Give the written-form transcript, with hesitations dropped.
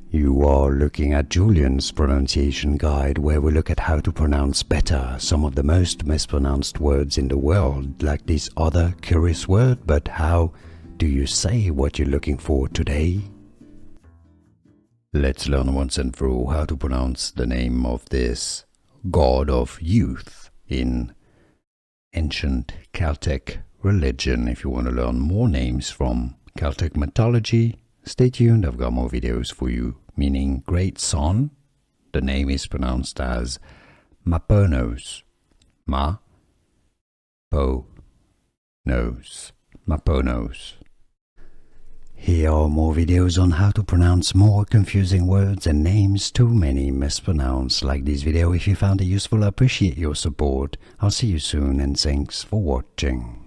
You are looking at Julian's pronunciation guide, where we look at how to pronounce better some of the most mispronounced words in the world, like this other curious word. But how do you say what you're looking for today? Let's learn once and for all how to pronounce the name of this god of youth in ancient Celtic religion. If you want to learn more names from Celtic mythology, stay tuned. I've got more videos for you. Meaning great son. The name is pronounced as Maponos. Ma-po-nos. Maponos. Here are more videos on how to pronounce more confusing words and names too many mispronounced. Like this video if you found it useful. I appreciate your support. I'll see you soon and thanks for watching.